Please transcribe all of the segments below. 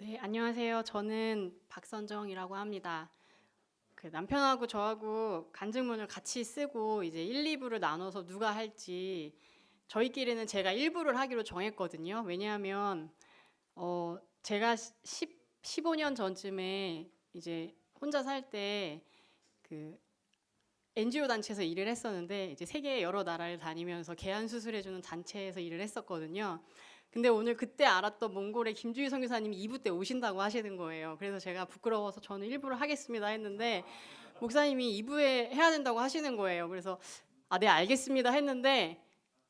네, 안녕하세요. 저는 박선정이라고 합니다. 남편하고 저하고 간증문을 같이 쓰고 이제 1, 2부를 나눠서 누가 할지 저희끼리는 제가 1부를 하기로 정했거든요. 왜냐하면 제가 15년 전쯤에 이제 혼자 살 때 그 NGO 단체에서 일을 했었는데 이제 세계 여러 나라를 다니면서 개안 수술해주는 단체에서 일을 했었거든요. 근데 오늘 그때 알았던 몽골의 김주희 선교사님이 2부 때 오신다고 하시는 거예요. 그래서 제가 부끄러워서 저는 1부를 하겠습니다 했는데 목사님이 2부에 해야 된다고 하시는 거예요. 그래서 네, 알겠습니다 했는데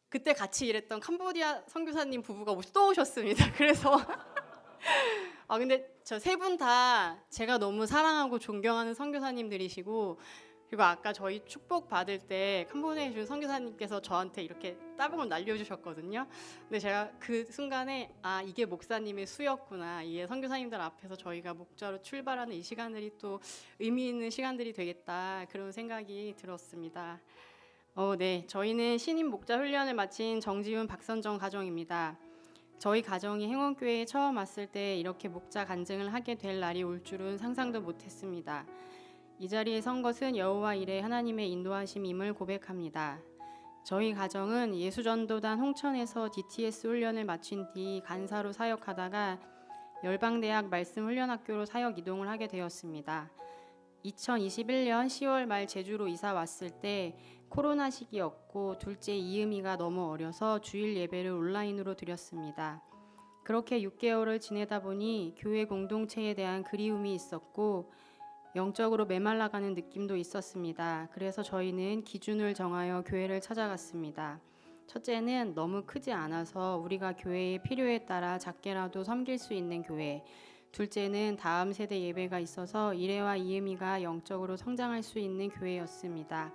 그때 같이 일했던 캄보디아 선교사님 부부가 또 오셨습니다. 그래서 근데 저 세 분 다 제가 너무 사랑하고 존경하는 선교사님들이시고, 그리고 아까 저희 축복 받을 때 캄보디아에 준 선교사님께서 저한테 이렇게 따봉을 날려주셨거든요. 근데 제가 그 순간에 이게 목사님의 수였구나. 이게 선교사님들 앞에서 저희가 목자로 출발하는 이 시간들이 또 의미 있는 시간들이 되겠다. 그런 생각이 들었습니다. 네, 저희는 신임 목자 훈련을 마친 정지훈 박선정 가정입니다. 저희 가정이 행원교회에 처음 왔을 때 이렇게 목자 간증을 하게 될 날이 올 줄은 상상도 못했습니다. 이 자리에 선 것은 여호와 이레 하나님의 인도하심임을 고백합니다. 저희 가정은 예수전도단 홍천에서 DTS 훈련을 마친 뒤 간사로 사역하다가 열방대학 말씀훈련학교로 사역 이동을 하게 되었습니다. 2021년 10월 말 제주로 이사 왔을 때 코로나 시기였고 둘째 이음이가 너무 어려서 주일 예배를 온라인으로 드렸습니다. 그렇게 6개월을 지내다 보니 교회 공동체에 대한 그리움이 있었고 영적으로 메말라가는 느낌도 있었습니다. 그래서 저희는 기준을 정하여 교회를 찾아갔습니다. 첫째는 너무 크지 않아서 우리가 교회의 필요에 따라 작게라도 섬길 수 있는 교회. 둘째는 다음 세대 예배가 있어서 이레와 이음이가 영적으로 성장할 수 있는 교회였습니다.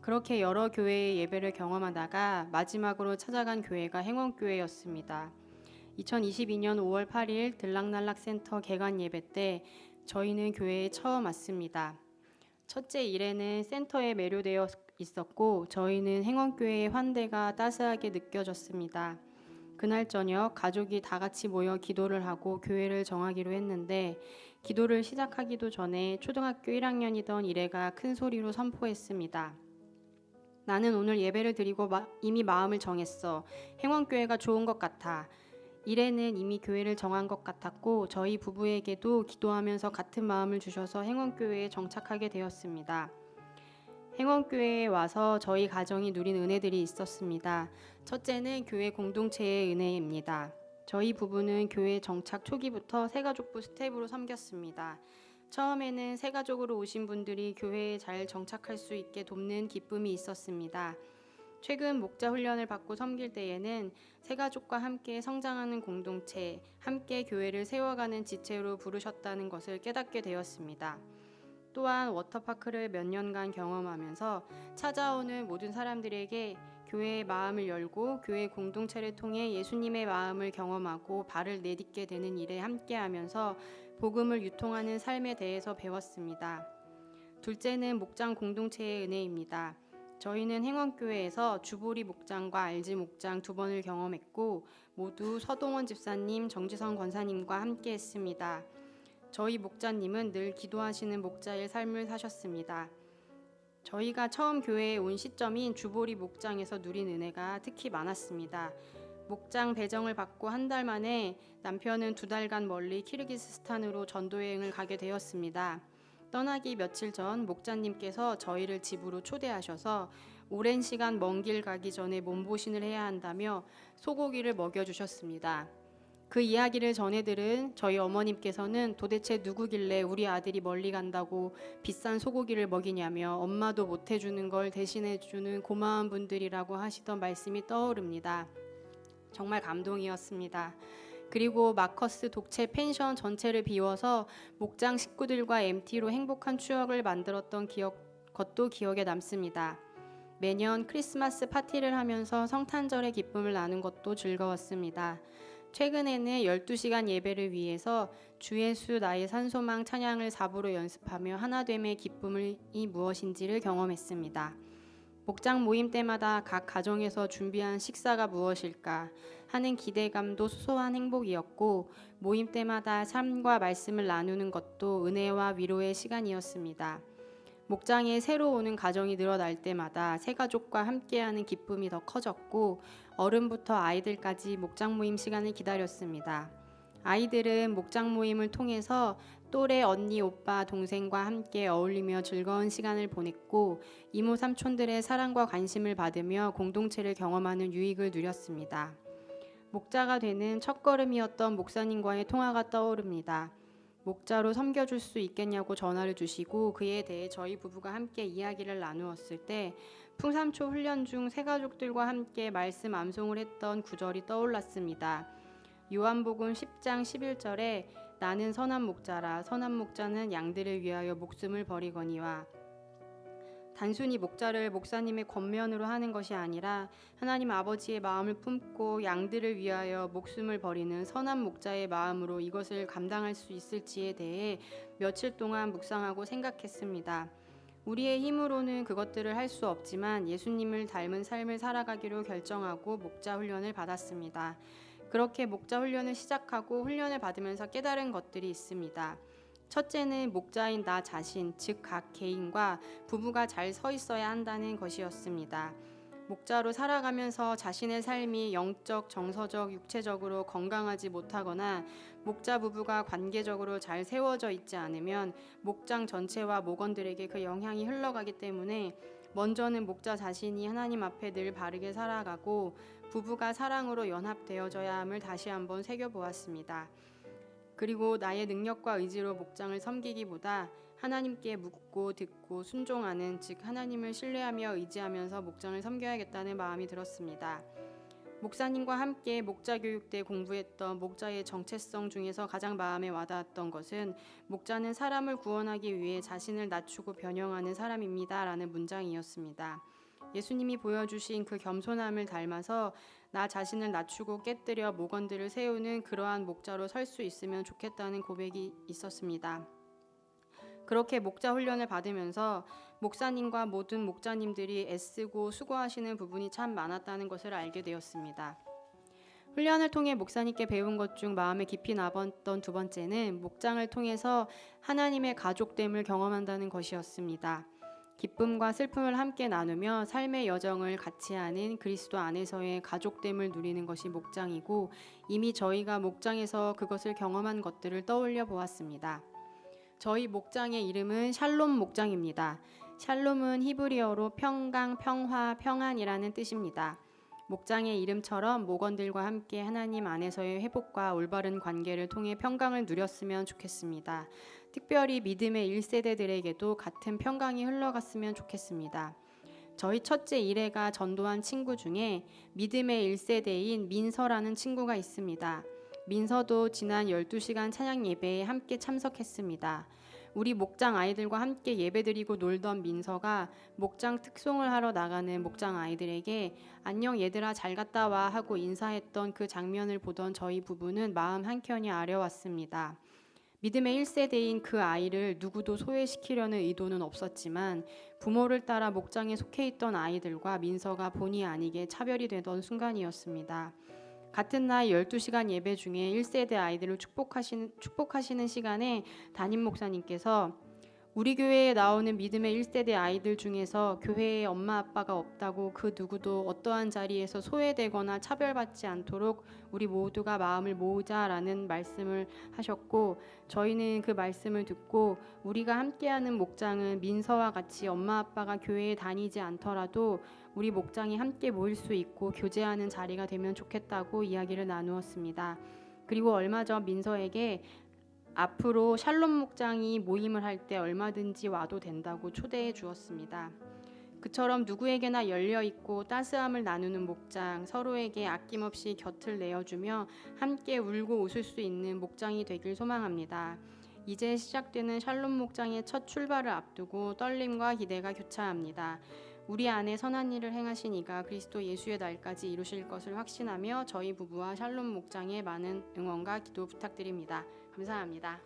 그렇게 여러 교회의 예배를 경험하다가 마지막으로 찾아간 교회가 행원교회였습니다. 2022년 5월 8일 들락날락센터 개관 예배 때 저희는 교회에 처음 왔습니다. 첫째 일에는 센터에 매료되어 있었고 저희는 행원교회의 환대가 따스하게 느껴졌습니다. 그날 저녁 가족이 다 같이 모여 기도를 하고 교회를 정하기로 했는데 기도를 시작하기도 전에 초등학교 1학년이던 이래가 큰 소리로 선포했습니다. 나는 오늘 예배를 드리고 이미 마음을 정했어. 행원교회가 좋은 것 같아. 이래는 이미 교회를 정한 것 같았고 저희 부부에게도 기도하면서 같은 마음을 주셔서 행원교회에 정착하게 되었습니다. 행원교회에 와서 저희 가정이 누린 은혜들이 있었습니다. 첫째는 교회 공동체의 은혜입니다. 저희 부부는 교회 정착 초기부터 새가족부 스텝으로 섬겼습니다. 처음에는 새가족으로 오신 분들이 교회에 잘 정착할 수 있게 돕는 기쁨이 있었습니다. 최근 목자 훈련을 받고 섬길 때에는 새가족과 함께 성장하는 공동체, 함께 교회를 세워가는 지체로 부르셨다는 것을 깨닫게 되었습니다. 또한 워터파크를 몇 년간 경험하면서 찾아오는 모든 사람들에게 교회의 마음을 열고 교회 공동체를 통해 예수님의 마음을 경험하고 발을 내딛게 되는 일에 함께하면서 복음을 유통하는 삶에 대해서 배웠습니다. 둘째는 목장 공동체의 은혜입니다. 저희는 행원교회에서 주보리 목장과 알지 목장 2번을 경험했고 모두 서동원 집사님, 정지성 권사님과 함께 했습니다. 저희 목자님은 늘 기도하시는 목자의 삶을 사셨습니다. 저희가 처음 교회에 온 시점인 주보리 목장에서 누린 은혜가 특히 많았습니다. 목장 배정을 받고 한 달 만에 남편은 2달간 멀리 키르기스스탄으로 전도여행을 가게 되었습니다. 떠나기 며칠 전 목자님께서 저희를 집으로 초대하셔서 오랜 시간 먼 길 가기 전에 몸보신을 해야 한다며 소고기를 먹여주셨습니다. 그 이야기를 전해 들은 저희 어머님께서는 도대체 누구길래 우리 아들이 멀리 간다고 비싼 소고기를 먹이냐며 엄마도 못 해주는 걸 대신해 주는 고마운 분들이라고 하시던 말씀이 떠오릅니다. 정말 감동이었습니다. 그리고 마커스 독채 펜션 전체를 비워서 목장 식구들과 MT로 행복한 추억을 만들었던 것도 기억에 남습니다. 매년 크리스마스 파티를 하면서 성탄절의 기쁨을 나눈 것도 즐거웠습니다. 최근에는 12시간 예배를 위해서 주 예수 나의 산소망 찬양을 4부로 연습하며 하나됨의 기쁨이 무엇인지를 경험했습니다. 목장 모임 때마다 각 가정에서 준비한 식사가 무엇일까 하는 기대감도 소소한 행복이었고, 모임 때마다 삶과 말씀을 나누는 것도 은혜와 위로의 시간이었습니다. 목장에 새로 오는 가정이 늘어날 때마다 새 가족과 함께하는 기쁨이 더 커졌고, 어른부터 아이들까지 목장 모임 시간을 기다렸습니다. 아이들은 목장 모임을 통해서 또래 언니, 오빠, 동생과 함께 어울리며 즐거운 시간을 보냈고, 이모, 삼촌들의 사랑과 관심을 받으며 공동체를 경험하는 유익을 누렸습니다. 목자가 되는 첫걸음이었던 목사님과의 통화가 떠오릅니다. 목자로 섬겨줄 수 있겠냐고 전화를 주시고 그에 대해 저희 부부가 함께 이야기를 나누었을 때 풍삼초 훈련 중 새가족들과 함께 말씀 암송을 했던 구절이 떠올랐습니다. 요한복음 10장 11절에 나는 선한 목자라 선한 목자는 양들을 위하여 목숨을 버리거니와, 단순히 목자를 목사님의 권면으로 하는 것이 아니라 하나님 아버지의 마음을 품고 양들을 위하여 목숨을 버리는 선한 목자의 마음으로 이것을 감당할 수 있을지에 대해 며칠 동안 묵상하고 생각했습니다. 우리의 힘으로는 그것들을 할 수 없지만 예수님을 닮은 삶을 살아가기로 결정하고 목자 훈련을 받았습니다. 그렇게 목자 훈련을 시작하고 훈련을 받으면서 깨달은 것들이 있습니다. 첫째는 목자인 나 자신, 즉 각 개인과 부부가 잘 서 있어야 한다는 것이었습니다. 목자로 살아가면서 자신의 삶이 영적, 정서적, 육체적으로 건강하지 못하거나 목자 부부가 관계적으로 잘 세워져 있지 않으면 목장 전체와 목원들에게 그 영향이 흘러가기 때문에 먼저는 목자 자신이 하나님 앞에 늘 바르게 살아가고 부부가 사랑으로 연합되어져야 함을 다시 한번 새겨보았습니다. 그리고 나의 능력과 의지로 목장을 섬기기보다 하나님께 묻고 듣고 순종하는, 즉 하나님을 신뢰하며 의지하면서 목장을 섬겨야겠다는 마음이 들었습니다. 목사님과 함께 목자 교육 때 공부했던 목자의 정체성 중에서 가장 마음에 와닿았던 것은 목자는 사람을 구원하기 위해 자신을 낮추고 변형하는 사람입니다 라는 문장이었습니다. 예수님이 보여주신 그 겸손함을 닮아서 나 자신을 낮추고 깨뜨려 목원들을 세우는 그러한 목자로 설 수 있으면 좋겠다는 고백이 있었습니다. 그렇게 목자 훈련을 받으면서 목사님과 모든 목자님들이 애쓰고 수고하시는 부분이 참 많았다는 것을 알게 되었습니다. 훈련을 통해 목사님께 배운 것 중 마음에 깊이 남았던 두 번째는 목장을 통해서 하나님의 가족됨을 경험한다는 것이었습니다. 기쁨과 슬픔을 함께 나누며 삶의 여정을 같이 하는 그리스도 안에서의 가족됨을 누리는 것이 목장이고, 이미 저희가 목장에서 그것을 경험한 것들을 떠올려 보았습니다. 저희 목장의 이름은 샬롬 목장입니다. 샬롬은 히브리어로 평강, 평화, 평안이라는 뜻입니다. 목장의 이름처럼 목원들과 함께 하나님 안에서의 회복과 올바른 관계를 통해 평강을 누렸으면 좋겠습니다. 특별히 믿음의 1세대들에게도 같은 평강이 흘러갔으면 좋겠습니다. 저희 첫째 일애가 전도한 친구 중에 믿음의 1세대인 민서라는 친구가 있습니다. 민서도 지난 12시간 찬양 예배에 함께 참석했습니다. 우리 목장 아이들과 함께 예배드리고 놀던 민서가 목장 특송을 하러 나가는 목장 아이들에게 안녕 얘들아 잘 갔다 와 하고 인사했던 그 장면을 보던 저희 부부는 마음 한켠이 아려왔습니다. 믿음의 1세대인 그 아이를 누구도 소외시키려는 의도는 없었지만 부모를 따라 목장에 속해 있던 아이들과 민서가 본의 아니게 차별이 되던 순간이었습니다. 같은 날 12시간 예배 중에 1세대 아이들을 축복하시는 시간에 담임 목사님께서 우리 교회에 나오는 믿음의 1세대 아이들 중에서 교회에 엄마 아빠가 없다고 그 누구도 어떠한 자리에서 소외되거나 차별받지 않도록 우리 모두가 마음을 모으자라는 말씀을 하셨고, 저희는 그 말씀을 듣고 우리가 함께하는 목장은 민서와 같이 엄마 아빠가 교회에 다니지 않더라도 우리 목장이 함께 모일 수 있고 교제하는 자리가 되면 좋겠다고 이야기를 나누었습니다. 그리고 얼마 전 민서에게 앞으로 샬롬 목장이 모임을 할 때 얼마든지 와도 된다고 초대해 주었습니다. 그처럼 누구에게나 열려있고 따스함을 나누는 목장, 서로에게 아낌없이 곁을 내어주며 함께 울고 웃을 수 있는 목장이 되길 소망합니다. 이제 시작되는 샬롬 목장의 첫 출발을 앞두고 떨림과 기대가 교차합니다. 우리 안에 선한 일을 행하신 이가 그리스도 예수의 날까지 이루실 것을 확신하며 저희 부부와 샬롬 목장의 많은 응원과 기도 부탁드립니다. 감사합니다.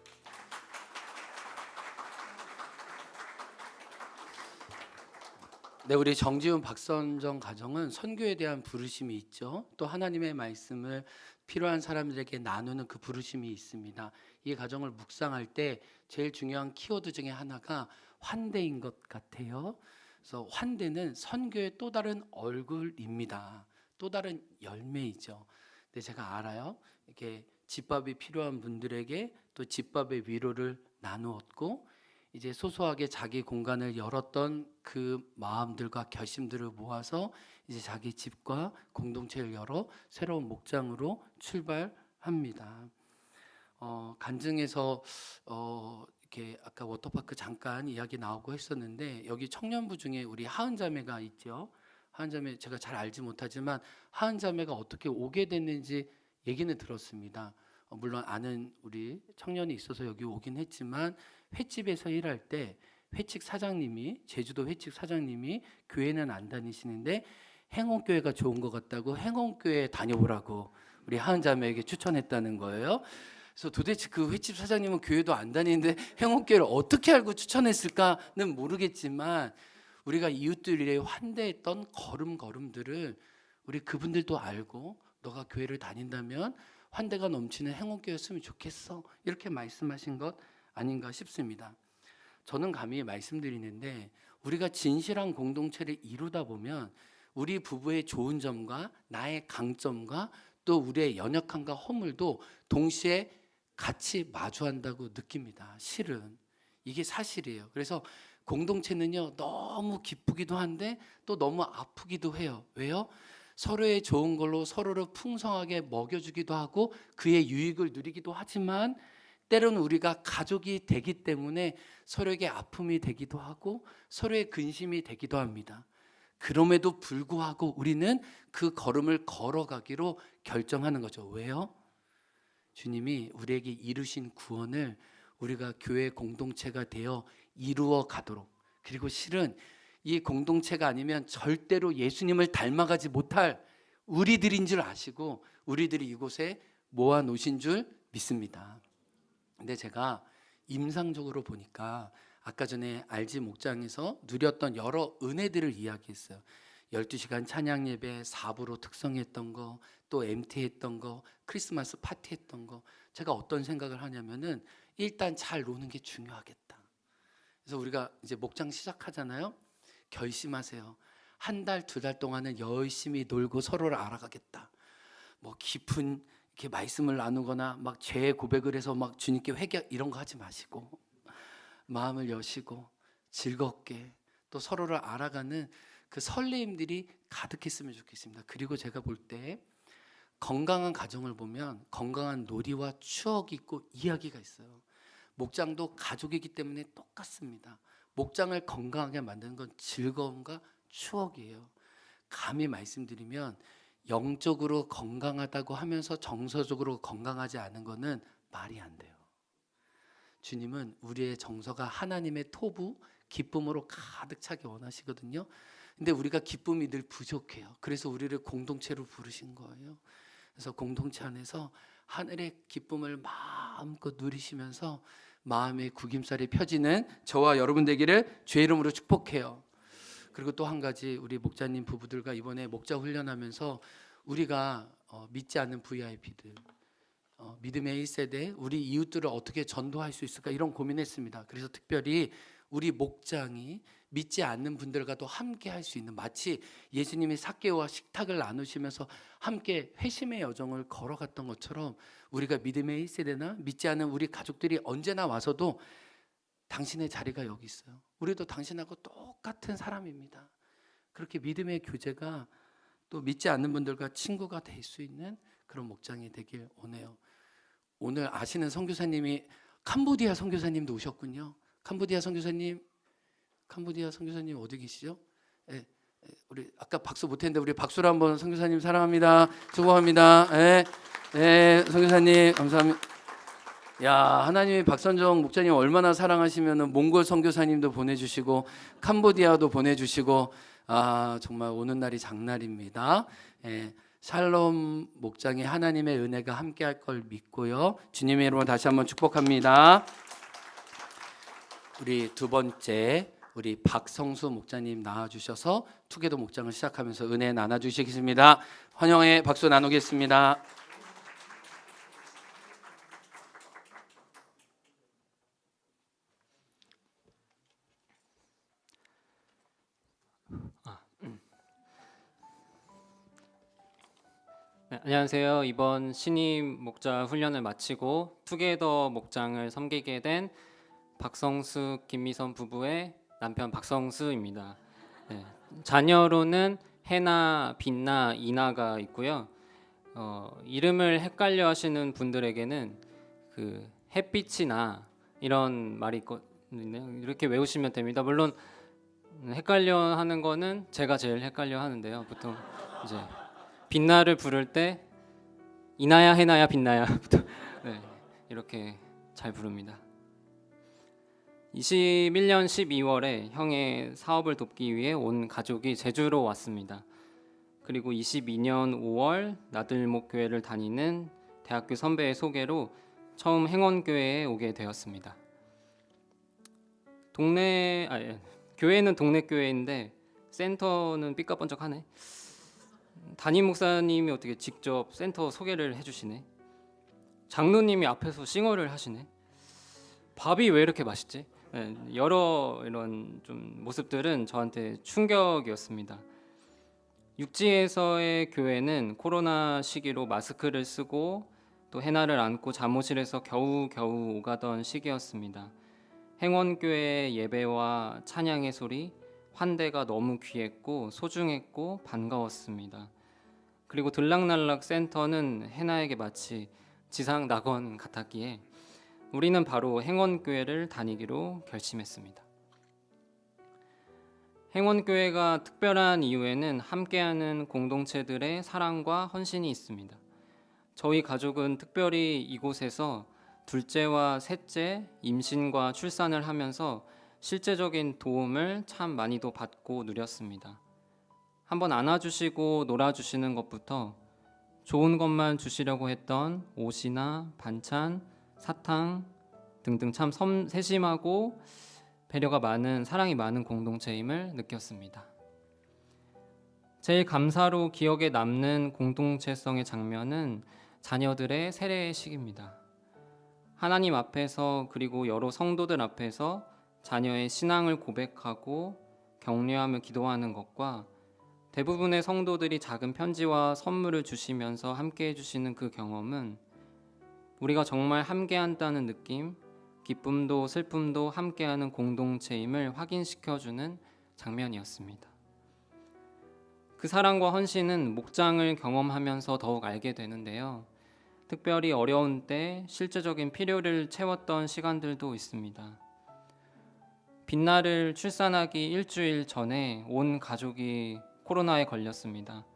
네, 우리 정지훈 박선정 가정은 선교에 대한 부르심이 있죠. 또 하나님의 말씀을 필요한 사람들에게 나누는 그 부르심이 있습니다. 이 가정을 묵상할 때 제일 중요한 키워드 중에 하나가 환대인 것 같아요. 그래서 환대는 선교의 또 다른 얼굴입니다. 또 다른 열매이죠. 근데 제가 알아요. 이렇게 집밥이 필요한 분들에게 또 집밥의 위로를 나누었고, 이제 소소하게 자기 공간을 열었던 그 마음들과 결심들을 모아서 이제 자기 집과 공동체를 열어 새로운 목장으로 출발합니다. 간증에서 이렇게 아까 워터파크 잠깐 이야기 나오고 했었는데, 여기 청년부 중에 우리 하은 자매가 있죠. 하은 자매, 제가 잘 알지 못하지만 하은 자매가 어떻게 오게 됐는지 얘기는 들었습니다. 물론 아는 우리 청년이 있어서 여기 오긴 했지만, 횟집에서 일할 때 횟집 사장님이, 제주도 횟집 사장님이 교회는 안 다니시는데 행원교회가 좋은 것 같다고 행원교회 다녀보라고 우리 하은 자매에게 추천했다는 거예요. 그래서 도대체 그 횟집 사장님은 교회도 안 다니는데 행원교회를 어떻게 알고 추천했을까는 모르겠지만, 우리가 이웃들에 환대했던 걸음걸음들을 우리 그분들도 알고, 너가 교회를 다닌다면 환대가 넘치는 행원교회였으면 좋겠어, 이렇게 말씀하신 것 아닌가 싶습니다. 저는 감히 말씀드리는데, 우리가 진실한 공동체를 이루다 보면 우리 부부의 좋은 점과 나의 강점과 또 우리의 연약함과 허물도 동시에 같이 마주한다고 느낍니다. 실은 이게 사실이에요. 그래서 공동체는요, 너무 기쁘기도 한데 또 너무 아프기도 해요. 왜요? 서로의 좋은 걸로 서로를 풍성하게 먹여주기도 하고 그의 유익을 누리기도 하지만, 때로는 우리가 가족이 되기 때문에 서로에게 아픔이 되기도 하고 서로의 근심이 되기도 합니다. 그럼에도 불구하고 우리는 그 걸음을 걸어가기로 결정하는 거죠. 왜요? 주님이 우리에게 이루신 구원을 우리가 교회 공동체가 되어 이루어 가도록, 그리고 실은 이 공동체가 아니면 절대로 예수님을 닮아가지 못할 우리들인 줄 아시고 우리들이 이곳에 모아 놓으신 줄 믿습니다. 근데 제가 임상적으로 보니까 아까 전에 알지 목장에서 누렸던 여러 은혜들을 이야기했어요. 12시간 찬양 예배 4부로 특성했던 거, 또 MT 했던 거, 크리스마스 파티 했던 거. 제가 어떤 생각을 하냐면은 일단 잘 노는 게 중요하겠다. 그래서 우리가 이제 목장 시작하잖아요. 결심하세요. 한 달, 두 달 동안은 열심히 놀고 서로를 알아가겠다. 뭐 깊은 이렇게 말씀을 나누거나 막 죄 고백을 해서 막 주님께 회개 이런 거 하지 마시고, 마음을 여시고 즐겁게 또 서로를 알아가는 그 설레임들이 가득했으면 좋겠습니다. 그리고 제가 볼 때 건강한 가정을 보면 건강한 놀이와 추억이 있고 이야기가 있어요. 목장도 가족이기 때문에 똑같습니다. 목장을 건강하게 만드는 건 즐거움과 추억이에요. 감히 말씀드리면 영적으로 건강하다고 하면서 정서적으로 건강하지 않은 거는 말이 안 돼요. 주님은 우리의 정서가 하나님의 토부, 기쁨으로 가득 차게 원하시거든요. 근데 우리가 기쁨이 늘 부족해요. 그래서 우리를 공동체로 부르신 거예요. 그래서 공동체 안에서 하늘의 기쁨을 마음껏 누리시면서 마음의 구김살이 펴지는 저와 여러분 되기를 주의 이름으로 축복해요. 그리고 또 한 가지, 우리 목자님 부부들과 이번에 목자 훈련하면서 우리가 믿지 않는 VIP들, 믿음의 1세대 우리 이웃들을 어떻게 전도할 수 있을까, 이런 고민했습니다. 그래서 특별히 우리 목장이 믿지 않는 분들과도 함께 할 수 있는, 마치 예수님이 삭개오와 식탁을 나누시면서 함께 회심의 여정을 걸어갔던 것처럼 우리가 믿음의 1세대나 믿지 않는 우리 가족들이 언제나 와서도 당신의 자리가 여기 있어요. 우리도 당신하고 똑같은 사람입니다. 그렇게 믿음의 교제가 또 믿지 않는 분들과 친구가 될 수 있는 그런 목장이 되길 원해요. 오늘 아시는 선교사님이 캄보디아 선교사님도 오셨군요. 캄보디아 선교사님 어디 계시죠? 예, 우리 아까 박수 못했는데 우리 박수로 한번 선교사님 사랑합니다. 수고합니다. 선교사님 감사합니다. 야, 하나님이 박선정 목사님 얼마나 사랑하시면은 몽골 선교사님도 보내주시고 캄보디아도 보내주시고, 정말 오는 날이 장날입니다. 샬롬 목장에 하나님의 은혜가 함께할 걸 믿고요. 주님의 이름으로 다시 한번 축복합니다. 우리 두 번째 우리 박성수 목자님 나와주셔서 투게더 목장을 시작하면서 은혜 나눠주시겠습니다. 환영의 박수 나누겠습니다. 네, 안녕하세요. 이번 신임 목자 훈련을 마치고 투게더 목장을 섬기게 된 박성수, 김미선 부부의 남편 박성수입니다. 네, 자녀로는 해나, 빛나, 이나가 있고요. 이름을 헷갈려 하시는 분들에게는 그 햇빛이나 이런 말이 있거든요. 이렇게 외우시면 됩니다. 물론 헷갈려 하는 거는 제가 제일 헷갈려 하는데요. 보통 이제 빛나를 부를 때 이나야, 해나야, 빛나야 네, 이렇게 잘 부릅니다. 21년 12월에 형의 사업을 돕기 위해 온 가족이 제주로 왔습니다. 그리고 22년 5월 나들목교회를 다니는 대학교 선배의 소개로 처음 행원교회에 오게 되었습니다. 교회는 동네 교회인데 센터는 삐까번쩍하네. 담임 목사님이 어떻게 직접 센터 소개를 해주시네. 장로님이 앞에서 싱어를 하시네. 밥이 왜 이렇게 맛있지? 여러 이런 좀 모습들은 저한테 충격이었습니다. 육지에서의 교회는 코로나 시기로 마스크를 쓰고 또 해나를 안고 잠옷실에서 겨우겨우 오가던 시기였습니다. 행원교회의 예배와 찬양의 소리, 환대가 너무 귀했고 소중했고 반가웠습니다. 그리고 들락날락 센터는 해나에게 마치 지상 낙원 같았기에 우리는 바로 행원교회를 다니기로 결심했습니다. 행원교회가 특별한 이유에는 함께하는 공동체들의 사랑과 헌신이 있습니다. 저희 가족은 특별히 이곳에서 둘째와 셋째, 임신과 출산을 하면서 실제적인 도움을 참 많이도 받고 누렸습니다. 한번 안아주시고 놀아주시는 것부터 좋은 것만 주시려고 했던 옷이나 반찬, 사탕 등등 참 세심하고 배려가 많은, 사랑이 많은 공동체임을 느꼈습니다. 제일 감사로 기억에 남는 공동체성의 장면은 자녀들의 세례식입니다. 하나님 앞에서 그리고 여러 성도들 앞에서 자녀의 신앙을 고백하고 격려하며 기도하는 것과 대부분의 성도들이 작은 편지와 선물을 주시면서 함께 해주시는 그 경험은 우리가 정말 함께한다는 느낌, 기쁨도 슬픔도 함께하는 공동체임을 확인시켜주는 장면이었습니다. 그 사랑과 헌신은 목장을 경험하면서 더욱 알게 되는데요. 특별히 어려운 때 실제적인 필요를 채웠던 시간들도 있습니다. 빛나를 출산하기 일주일 전에 온 가족이 코로나에 걸렸습니다.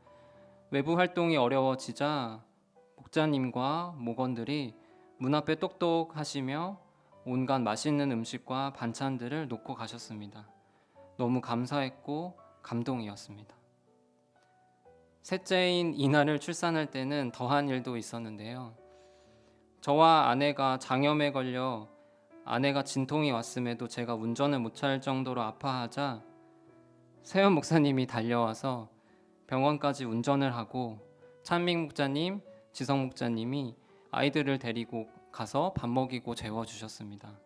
외부 활동이 어려워지자 목자님과 목원들이 문 앞에 똑똑하시며 온갖 맛있는 음식과 반찬들을 놓고 가셨습니다. 너무 감사했고 감동이었습니다. 셋째인 이나를 출산할 때는 더한 일도 있었는데요. 저와 아내가 장염에 걸려 아내가 진통이 왔음에도 제가 운전을 못할 정도로 아파하자 세연 목사님이 달려와서 병원까지 운전을 하고 찬믹 목자님, 지성 목자님이 아이들을 데리고 가서 밥 먹이고 재워주셨습니다.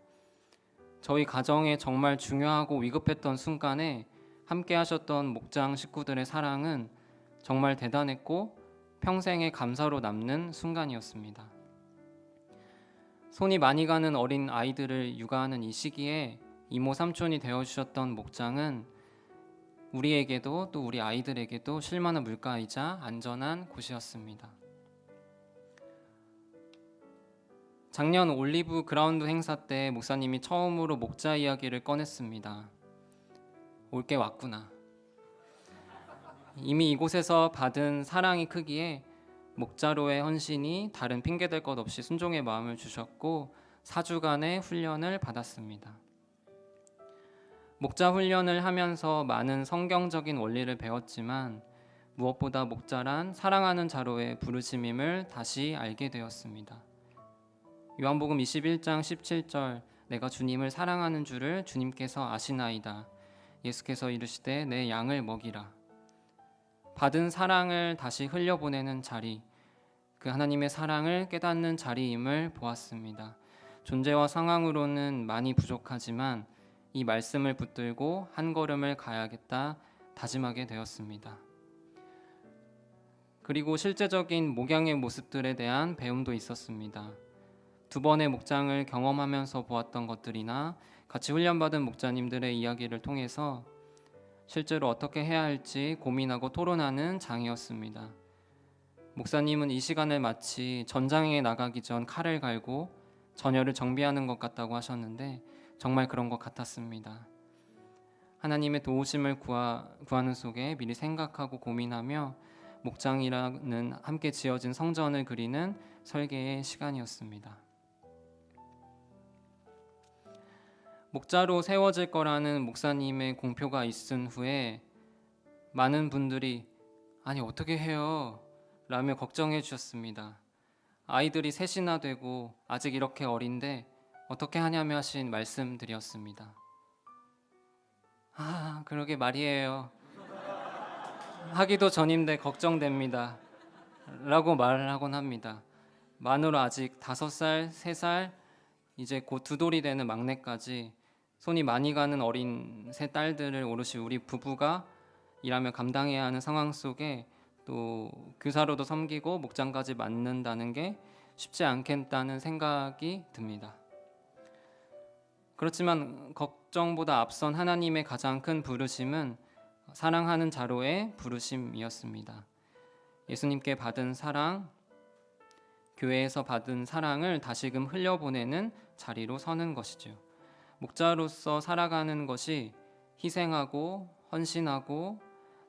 저희 가정에 정말 중요하고 위급했던 순간에 함께 하셨던 목장 식구들의 사랑은 정말 대단했고 평생의 감사로 남는 순간이었습니다. 손이 많이 가는 어린 아이들을 육아하는 이 시기에 이모 삼촌이 되어주셨던 목장은 우리에게도 또 우리 아이들에게도 쉴만한 물가이자 안전한 곳이었습니다. 작년 올리브 그라운드 행사 때 목사님이 처음으로 목자 이야기를 꺼냈습니다. 올 게 왔구나. 이미 이곳에서 받은 사랑이 크기에 목자로의 헌신이 다른 핑계댈 것 없이 순종의 마음을 주셨고 4주간의 훈련을 받았습니다. 목자 훈련을 하면서 많은 성경적인 원리를 배웠지만 무엇보다 목자란 사랑하는 자로의 부르심임을 다시 알게 되었습니다. 요한복음 21장 17절 내가 주님을 사랑하는 줄을 주님께서 아시나이다. 예수께서 이르시되 내 양을 먹이라. 받은 사랑을 다시 흘려보내는 자리, 그 하나님의 사랑을 깨닫는 자리임을 보았습니다. 존재와 상황으로는 많이 부족하지만 이 말씀을 붙들고 한 걸음을 가야겠다 다짐하게 되었습니다. 그리고 실제적인 목양의 모습들에 대한 배움도 있었습니다. 2번의 목장을 경험하면서 보았던 것들이나 같이 훈련받은 목자님들의 이야기를 통해서 실제로 어떻게 해야 할지 고민하고 토론하는 장이었습니다. 목사님은 이 시간을 마치 전장에 나가기 전 칼을 갈고 전열을 정비하는 것 같다고 하셨는데 정말 그런 것 같았습니다. 하나님의 도우심을 구하는 속에 미리 생각하고 고민하며 목장이라는 함께 지어진 성전을 그리는 설계의 시간이었습니다. 목자로 세워질 거라는 목사님의 공표가 있은 후에 많은 분들이 아니 어떻게 해요? 라며 걱정해 주셨습니다. 아이들이 셋이나 되고 아직 이렇게 어린데 어떻게 하냐며 하신 말씀드렸습니다. 그러게 말이에요. 하기도 전인데 걱정됩니다. 라고 말을 하곤 합니다. 만으로 아직 5살, 3살, 이제 곧 2돌이 되는 막내까지 손이 많이 가는 어린 세 딸들을 오롯이 우리 부부가 일하며 감당해야 하는 상황 속에 또 교사로도 섬기고 목장까지 맡는다는 게 쉽지 않겠다는 생각이 듭니다. 그렇지만 걱정보다 앞선 하나님의 가장 큰 부르심은 사랑하는 자로의 부르심이었습니다. 예수님께 받은 사랑, 교회에서 받은 사랑을 다시금 흘려보내는 자리로 서는 것이죠. 목자로서 살아가는 것이 희생하고 헌신하고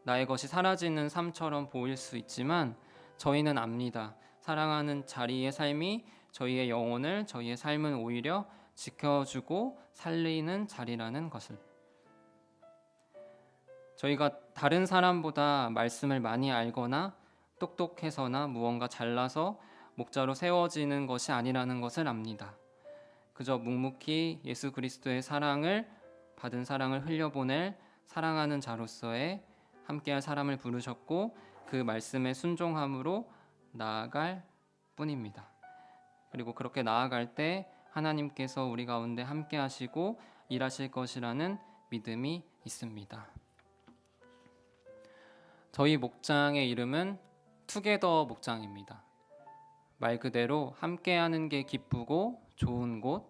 나의 것이 사라지는 삶처럼 보일 수 있지만 저희는 압니다. 사랑하는 자리의 삶이 저희의 영혼을, 저희의 삶을 오히려 지켜주고 살리는 자리라는 것을. 저희가 다른 사람보다 말씀을 많이 알거나 똑똑해서나 무언가 잘나서 목자로 세워지는 것이 아니라는 것을 압니다. 그저 묵묵히 예수 그리스도의 사랑을 받은 사랑을 흘려보낼 사랑하는 자로서의 함께할 사람을 부르셨고 그 말씀에 순종함으로 나아갈 뿐입니다. 그리고 그렇게 나아갈 때 하나님께서 우리 가운데 함께하시고 일하실 것이라는 믿음이 있습니다. 저희 목장의 이름은 투게더 목장입니다. 말 그대로 함께하는 게 기쁘고 좋은 곳,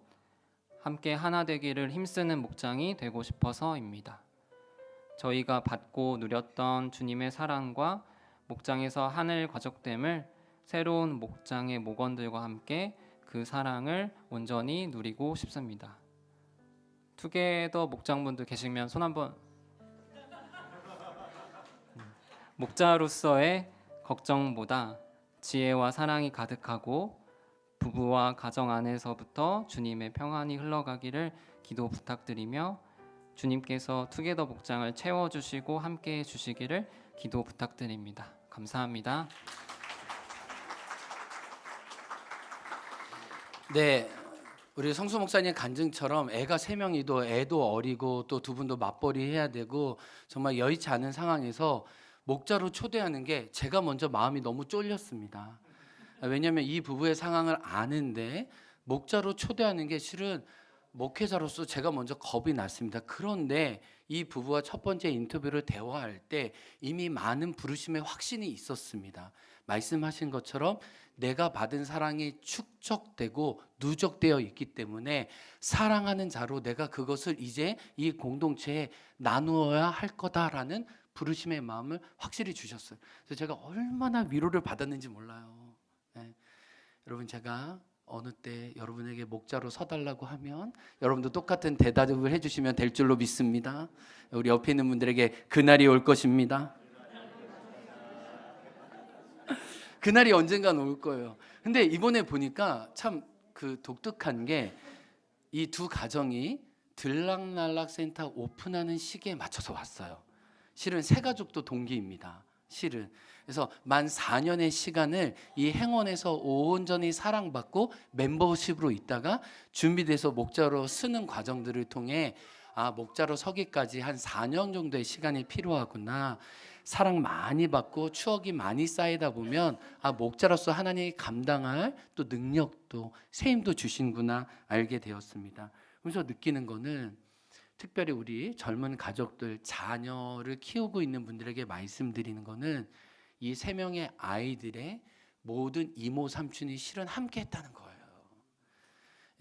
함께 하나 되기를 힘쓰는 목장이 되고 싶어서입니다. 저희가 받고 누렸던 주님의 사랑과 목장에서 하늘 과적됨을 새로운 목장의 목원들과 함께 그 사랑을 온전히 누리고 싶습니다. 투게더 목장분들 계시면 손 한번. 목자로서의 걱정보다 지혜와 사랑이 가득하고 부부와 가정 안에서부터 주님의 평안이 흘러가기를 기도 부탁드리며 주님께서 투게더 목장을 채워주시고 함께해 주시기를 기도 부탁드립니다. 감사합니다. 네, 우리 성수 목사님 간증처럼 애가 3명이도 애도 어리고 또 2분도 맞벌이 해야 되고 정말 여의치 않은 상황에서 목자로 초대하는 게 제가 먼저 마음이 너무 쫄렸습니다. 왜냐하면 이 부부의 상황을 아는데 목자로 초대하는 게 실은 목회자로서 제가 먼저 겁이 났습니다. 그런데 이 부부와 첫 번째 인터뷰를 대화할 때 이미 많은 부르심의 확신이 있었습니다. 말씀하신 것처럼 내가 받은 사랑이 축적되고 누적되어 있기 때문에 사랑하는 자로 내가 그것을 이제 이 공동체에 나누어야 할 거다라는 부르심의 마음을 확실히 주셨어요. 그래서 제가 얼마나 위로를 받았는지 몰라요. 네. 여러분, 제가 어느 때 여러분에게 목자로 서달라고 하면 여러분도 똑같은 대답을 해주시면 될 줄로 믿습니다. 우리 옆에 있는 분들에게 그날이 올 것입니다. 그날이 언젠간 올 거예요. 근데 이번에 보니까 참 그 독특한 게 이 두 가정이 들락날락 센터 오픈하는 시기에 맞춰서 왔어요. 실은 세 가족도 동기입니다. 실은. 그래서 만 4년의 시간을 이 행원에서 온전히 사랑받고 멤버십으로 있다가 준비돼서 목자로 쓰는 과정들을 통해 목자로 서기까지 한 4년 정도의 시간이 필요하구나. 사랑 많이 받고 추억이 많이 쌓이다 보면 목자로서 하나님이 감당할 또 능력도 새 힘도 주신구나 알게 되었습니다. 그래서 느끼는 거는 특별히 우리 젊은 가족들 자녀를 키우고 있는 분들에게 말씀드리는 거는 이 3명의 아이들의 모든 이모 삼촌이 실은 함께 했다는 거예요.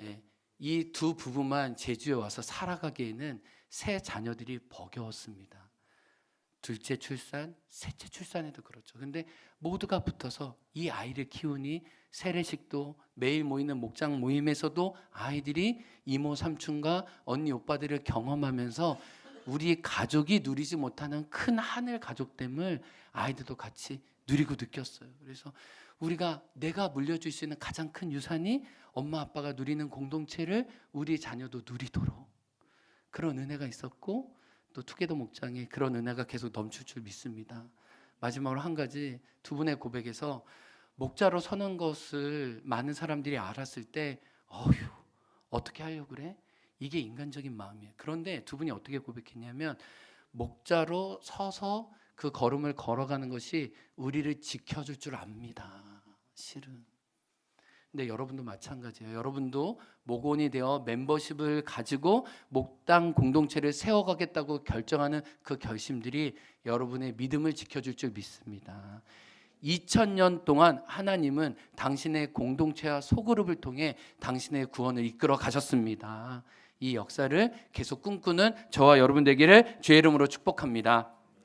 예, 이 두 부부만 제주에 와서 살아가기에는 새 자녀들이 버거웠습니다. 둘째 출산, 셋째 출산에도 그렇죠. 근데 모두가 붙어서 이 아이를 키우니 세례식도 매일 모이는 목장 모임에서도 아이들이 이모 삼촌과 언니 오빠들을 경험하면서 우리 가족이 누리지 못하는 큰 하늘 가족됨을 아이들도 같이 누리고 느꼈어요. 그래서 내가 물려줄 수 있는 가장 큰 유산이 엄마 아빠가 누리는 공동체를 우리 자녀도 누리도록 그런 은혜가 있었고 또 투게더 목장에 그런 은혜가 계속 넘칠 줄 믿습니다. 마지막으로 한 가지 두 분의 고백에서 목자로 서는 것을 많은 사람들이 알았을 때 어떻게 하려고 그래? 이게 인간적인 마음이에요. 그런데 두 분이 어떻게 고백했냐면 목자로 서서 그 걸음을 걸어가는 것이 우리를 지켜줄 줄 압니다. 실은. 근데 여러분도 마찬가지예요. 여러분도 목원이 되어 멤버십을 가지고 목당 공동체를 세워가겠다고 결정하는 그 결심들이 여러분의 믿음을 지켜줄 줄 믿습니다. 2000년 동안 하나님은 당신의 공동체와 소그룹을 통해 당신의 구원을 이끌어 가셨습니다. 이 역사를 계속 꿈꾸는 저와 여러분 되기를 주의 이름으로 축복합니다.